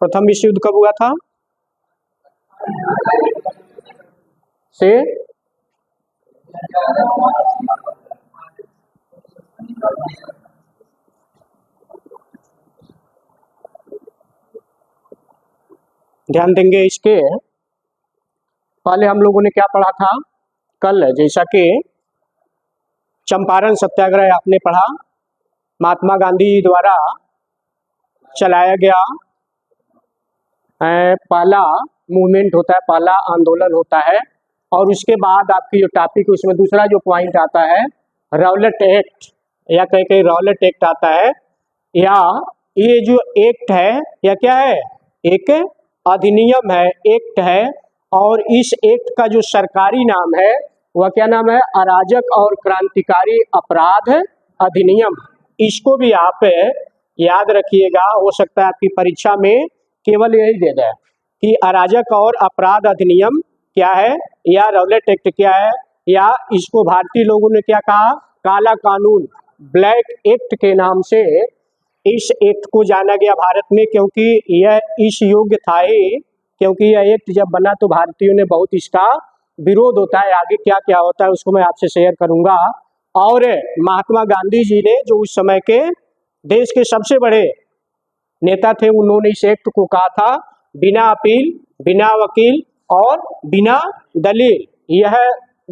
प्रथम विश्व युद्ध कब हुआ था? से ध्यान देंगे इसके पहले हम लोगों ने क्या पढ़ा था कल, जैसा कि चंपारण सत्याग्रह आपने पढ़ा, महात्मा गांधी द्वारा चलाया गया पहला मूवमेंट होता है, पहला आंदोलन होता है। और उसके बाद आपकी जो टॉपिक उसमें दूसरा जो पॉइंट आता है रॉलेट एक्ट, या कहीं कहीं रॉलेट एक्ट आता है, या ये जो एक्ट है या क्या है, एक अधिनियम है, एक्ट है। और इस एक्ट का जो सरकारी नाम है वह क्या नाम है? अराजक और क्रांतिकारी अपराध अधिनियम। इसको भी आप याद रखिएगा, हो सकता है आपकी परीक्षा में केवल यही दे दे कि अराजक और अपराध अधिनियम क्या है, या रॉलेट एक्ट क्या है, या इसको भारतीय लोगों ने क्या कहा, काला कानून, ब्लैक एक्ट के नाम से इस एक्ट को जाना गया भारत में, क्योंकि यह इस योग्य था ही, क्योंकि यह एक्ट जब बना तो भारतीयों ने बहुत इसका विरोध होता है। आगे क्या क्या होता है उसको मैं आपसे शेयर करूंगा। और महात्मा गांधी जी ने जो उस समय के देश के सबसे बड़े नेता थे, उन्होंने इस एक्ट को कहा था बिना अपील, बिना वकील और बिना दलील। यह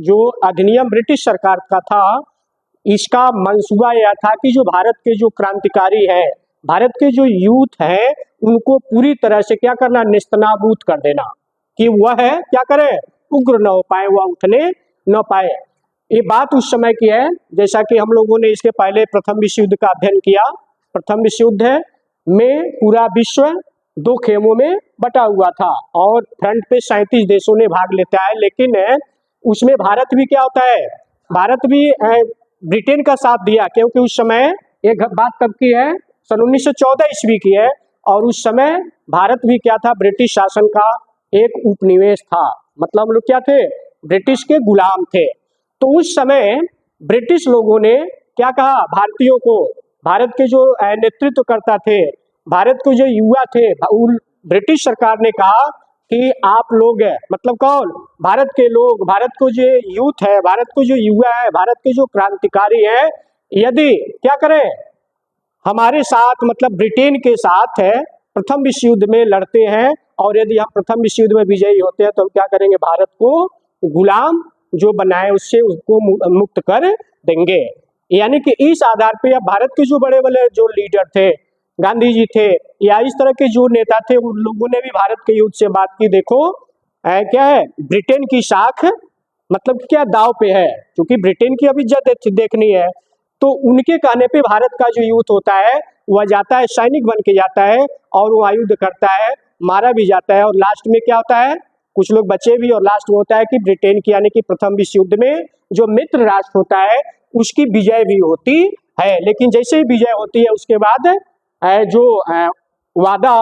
जो अधिनियम ब्रिटिश सरकार का था, इसका मंसूबा यह था कि जो भारत के जो क्रांतिकारी हैं, भारत के जो यूथ हैं, उनको पूरी तरह से क्या करना, नेस्तनाबूद कर देना, कि वह है क्या करे, उग्र न हो पाए, वह उठने न पाए। ये बात उस समय की है, जैसा कि हम लोगों ने इसके पहले प्रथम विश्व युद्ध का अध्ययन किया। प्रथम विश्व युद्ध में पूरा विश्व दो खेमों में बटा हुआ था और फ्रंट पे 37 देशों ने भाग लेता है, लेकिन उसमें भारत भी क्या होता है, भारत भी ब्रिटेन का साथ दिया, क्योंकि उस समय एक बात कब की है, सन 1914 ईस्वी की है, और उस समय भारत भी क्या था, ब्रिटिश शासन का एक उपनिवेश था। मतलब हम लोग क्या थे, ब्रिटिश के गुलाम थे। तो उस समय ब्रिटिश लोगों ने क्या कहा भारतीयों को, भारत के जो नेतृत्व करता थे, भारत के जो युवा थे, ब्रिटिश सरकार ने कहा कि आप लोग, मतलब कौन, भारत के लोग, भारत को जो यूथ है, भारत को जो युवा है, भारत के जो क्रांतिकारी है, यदि क्या करें, हमारे साथ मतलब ब्रिटेन के साथ है प्रथम विश्व युद्ध में लड़ते हैं, और यदि हम प्रथम विश्व युद्ध में विजयी होते हैं तो हम क्या करेंगे, भारत को गुलाम जो बनाए उससे उसको मुक्त कर देंगे। यानी कि इस आधार पे अब भारत के जो बड़े बड़े जो लीडर थे, गांधी जी थे, या इस तरह के जो नेता थे, उन लोगों ने भी भारत के युद्ध से बात की, देखो क्या है, ब्रिटेन की साख मतलब क्या दाव पे है, क्योंकि ब्रिटेन की अभी इज्जत देखनी है। तो उनके कहने पे भारत का जो यूथ होता है वह जाता है, सैनिक बन के जाता है, और वो युद्ध करता है, मारा भी जाता है, और लास्ट में क्या होता है, कुछ लोग बचे भी, और लास्ट में होता है कि ब्रिटेन की यानी कि प्रथम विश्व युद्ध में जो मित्र राष्ट्र होता है उसकी विजय भी होती है। लेकिन जैसे ही विजय होती है उसके बाद जो वादा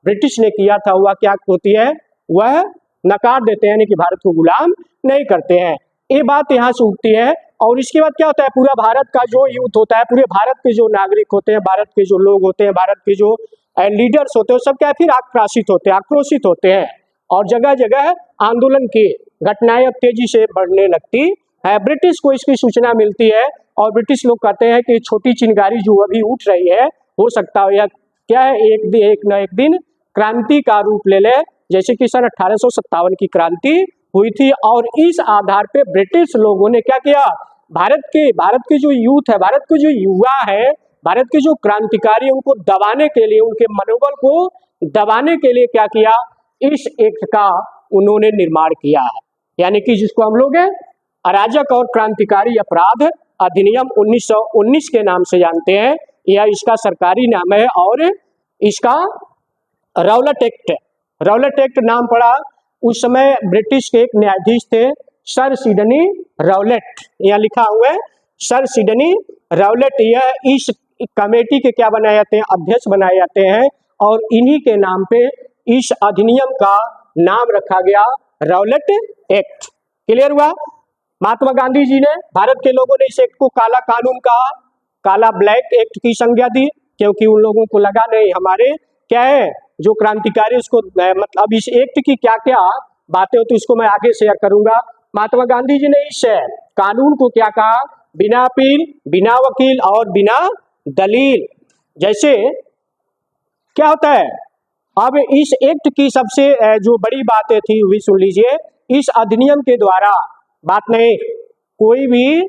ब्रिटिश ने किया था वह क्या होती है, वह नकार देते हैं, यानी कि भारत को गुलाम नहीं करते हैं। ये बात यहाँ से उठती है। और इसके बाद क्या होता है, पूरा भारत का जो यूथ होता है, पूरे भारत के जो नागरिक होते हैं, भारत के जो लोग होते हैं, भारत के जो लीडर्स होते हैं, सब क्या फिर आक्राशित होते हैं, आक्रोशित होते हैं, और जगह जगह आंदोलन की घटनाएं अब तेजी से बढ़ने लगती है। ब्रिटिश को इसकी सूचना मिलती है, और ब्रिटिश लोग कहते हैं कि छोटी चिंगारी जो अभी उठ रही है, हो सकता है यह क्या है, एक न एक दिन क्रांति का रूप ले ले, जैसे कि सन 1857 की क्रांति हुई थी। और इस आधार पे ब्रिटिश लोगों ने क्या किया, भारत के जो यूथ है, भारत के जो युवा है, भारत के जो क्रांतिकारी, उनको दबाने के लिए, उनके मनोबल को दबाने के लिए क्या किया, इस एक्ट का उन्होंने निर्माण किया है, यानी कि जिसको हम लोग अराजक और क्रांतिकारी अपराध अधिनियम 1919 के नाम से जानते हैं, यह इसका सरकारी नाम है। और इसका रॉलेट एक्ट, रॉलेट एक्ट नाम पड़ा, उस समय ब्रिटिश के एक न्यायाधीश थे सर सिडनी रॉलेट, यहाँ लिखा हुआ है सर सिडनी रॉलेट। यह इस कमेटी के क्या बनाए जाते हैं, अध्यक्ष बनाए जाते हैं, और इन्हीं के नाम पे इस अधिनियम का नाम रखा गया रॉलेट एक्ट। क्लियर हुआ? महात्मा गांधी जी ने, भारत के लोगों ने इस एक्ट को काला कानून कहा, काला ब्लैक एक्ट की संज्ञा दी, क्योंकि उन लोगों को लगा नहीं हमारे क्या है, जो क्रांतिकारी उसको मतलब अब इस एक्ट की क्या क्या बातें होती उसको मैं आगे शेयर करूंगा। महात्मा गांधी जी ने इस कानून को क्या कहा, बिना अपील, बिना वकील और बिना दलील। जैसे क्या होता है, अब इस एक्ट की सबसे जो बड़ी बातें थी वो सुन लीजिए। इस अधिनियम के द्वारा, बात नहीं, कोई भी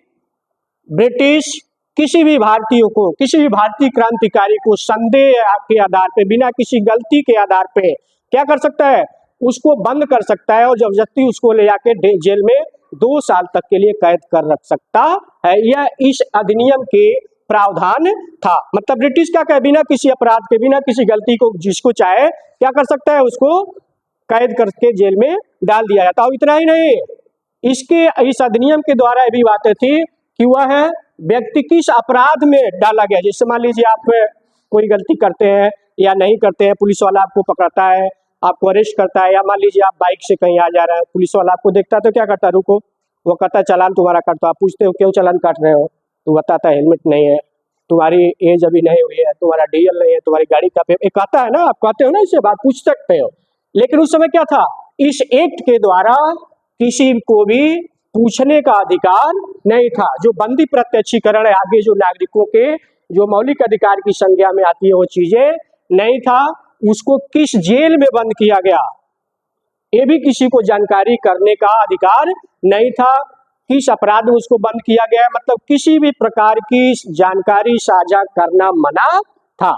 ब्रिटिश किसी भी भारतीय को, किसी भी भारतीय क्रांतिकारी को संदेह के आधार पे, बिना किसी गलती के आधार पे क्या कर सकता है, उसको बंद कर सकता है और जबरदस्ती उसको ले जाके जेल में 2 साल तक के लिए कैद कर रख सकता है। यह इस अधिनियम के प्रावधान था। मतलब ब्रिटिश क्या कहे, बिना किसी अपराध के, बिना किसी गलती को जिसको चाहे क्या कर सकता है, उसको कैद करके जेल में डाल दिया जाता। और इतना ही नहीं, इसके इस अधिनियम के द्वारा ये भी बातें थी कि वह व्यक्ति किस अपराध में डाला गया। जैसे मान लीजिए आप कोई गलती करते हैं या नहीं करते हैं, पुलिस वाला आपको पकड़ता है, आपको अरेस्ट करता है, या मान लीजिए आप बाइक से कहीं आ जा रहे हैं, पुलिस वाला आपको देखता है तो क्या करता है, रुको, वो कहता है चालान तुम्हारा काट दो। आप पूछते हो क्यों चालान काट रहे हो, तो बताता है हेलमेट नहीं है, तुम्हारी एज अभी नहीं हुई है, तुम्हारा डीएल नहीं है, तुम्हारी गाड़ी का पेपर, एक आता है ना, आप कहते हो ना, इससे बात पूछ सकते हो। लेकिन उस समय क्या था, इस एक्ट के द्वारा किसी को भी पूछने का अधिकार नहीं था। जो बंदी प्रत्यक्षीकरण है, आगे जो नागरिकों के जो मौलिक अधिकार की संज्ञा में आती है वो चीजें नहीं था। उसको किस जेल में बंद किया गया ये भी किसी को जानकारी करने का अधिकार नहीं था। किस अपराध में उसको बंद किया गया, मतलब किसी भी प्रकार की जानकारी साझा करना मना था।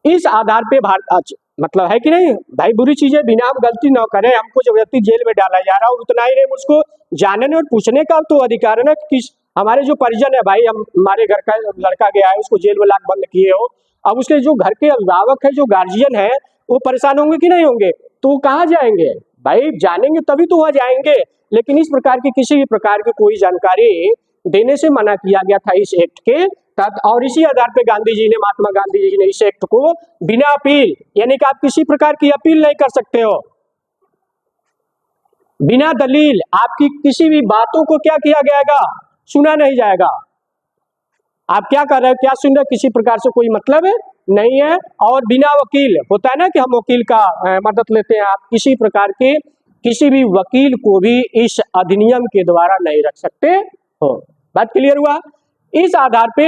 इस आधार पे भारत मतलब है कि नहीं भाई, बुरी चीजें बिना हम गलती न करें हमको जबरदस्ती जेल में डाला जा रहा है। और उतना ही नहीं, उसको जानने और पूछने का तो अधिकार है ना। किस हमारे जो परिजन है भाई, हम हमारे घर का लड़का गया है, उसको जेल में लाख बंद किए हो, अब उसके जो घर के अभिभावक है, जो गार्जियन है, वो परेशान होंगे कि नहीं होंगे, तो कहाँ जाएंगे भाई, जानेंगे तभी तो वहां जाएंगे। लेकिन इस प्रकार की किसी भी प्रकार की कोई जानकारी देने से मना किया गया था इस एक्ट के तहत। और इसी आधार पे गांधी जी ने, महात्मा गांधी जी ने इस एक्ट को बिना अपील, यानी कि आप किसी प्रकार की अपील नहीं कर सकते हो, बिना दलील आपकी किसी भी बातों को क्या किया जाएगा, सुना नहीं जाएगा। आप क्या कर रहे हो, क्या सुन रहे हो, किसी प्रकार से कोई मतलब नहीं है। और बिना वकील, होता है ना कि हम वकील का मदद लेते हैं, आप किसी प्रकार के किसी भी वकील को भी इस अधिनियम के द्वारा नहीं रख सकते हो। बात क्लियर हुआ। इस आधार पे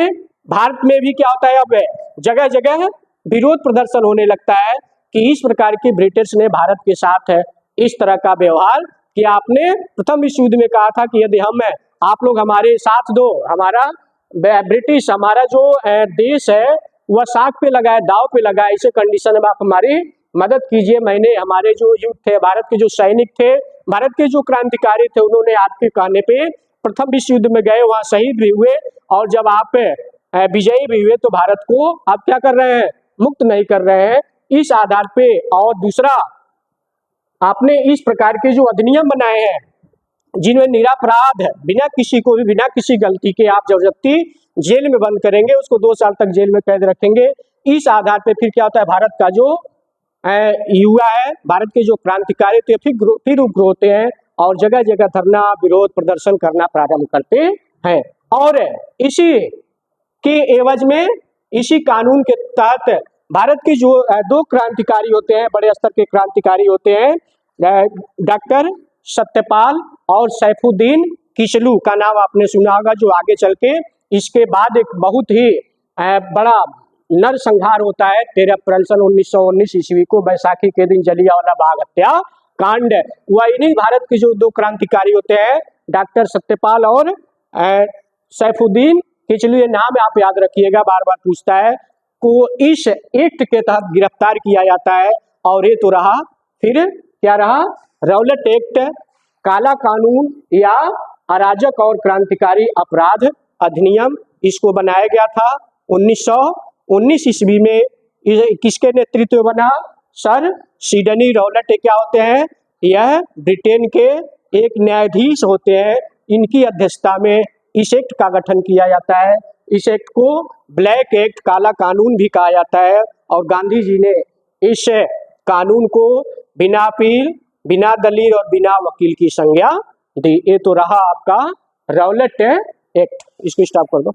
भारत में भी क्या होता है, अब जगह जगह विरोध प्रदर्शन होने लगता है कि इस प्रकार के ब्रिटिश ने भारत के साथ इस तरह का व्यवहार किया। आपने प्रथम विश्व युद्ध में कहा था कि यदि हम आप लोग हमारे साथ दो, हमारा ब्रिटिश, हमारा जो देश है वह साख पे लगाए, दाव पे लगाए, ऐसे कंडीशन में आप हमारी मदद कीजिए। मैंने, हमारे जो युद्ध थे, भारत के जो सैनिक थे, भारत के जो क्रांतिकारी थे, उन्होंने आपके कहने पे प्रथम विश्व युद्ध में गए, वहां शहीद भी हुए, और जब आप विजयी भी हुए तो भारत को आप क्या कर रहे हैं, मुक्त नहीं कर रहे हैं। इस आधार पे, और दूसरा आपने इस प्रकार के जो अधिनियम बनाए हैं जिनमें निरपराध है, बिना किसी को भी, बिना किसी गलती के आप जबरदस्ती जेल में बंद करेंगे, उसको 2 साल तक जेल में कैद रखेंगे। इस आधार पे फिर क्या होता है, भारत का जो युवा है, भारत के जो क्रांतिकारी थे, फिर उग्र होते हैं और जगह जगह धरना, विरोध प्रदर्शन करना प्रारंभ करते हैं। और इसी के एवज में, इसी कानून के तहत भारत के जो 2 क्रांतिकारी होते हैं, बड़े स्तर के क्रांतिकारी होते हैं, डॉक्टर सत्यपाल और सैफुद्दीन किचलू का नाम आपने सुना होगा, जो आगे चल के इसके बाद एक बहुत ही बड़ा नरसंहार होता है 13 अप्रैल सन 1919 ईस्वी को, बैसाखी के दिन जलियांवाला बाग हत्या कांड। वह इन्हीं भारत के जो 2 क्रांतिकारी होते हैं, डॉक्टर सत्यपाल और सैफुद्दीन किचलू, ये नाम आप याद रखिएगा, बार बार पूछता है, को इस एक्ट के तहत गिरफ्तार किया जाता है। और ये तो रहा, फिर क्या रहा, रौलट एक्ट, काला कानून या अराजक और क्रांतिकारी अपराध अधिनियम, इसको बनाया गया था 1919 ईस्वी में। किसके नेतृत्व में बना, सर सिडनी रौलट क्या होते हैं, यह ब्रिटेन के एक न्यायाधीश होते हैं, इनकी अध्यक्षता में इस एक्ट का गठन किया जाता है। इस एक्ट को ब्लैक एक्ट, काला कानून भी कहा जाता है। और गांधी जी ने इस कानून को बिना अपील, बिना दलील और बिना वकील की संज्ञा दी। ये तो रहा आपका रौलट एक्ट। इसको स्टॉप कर दो।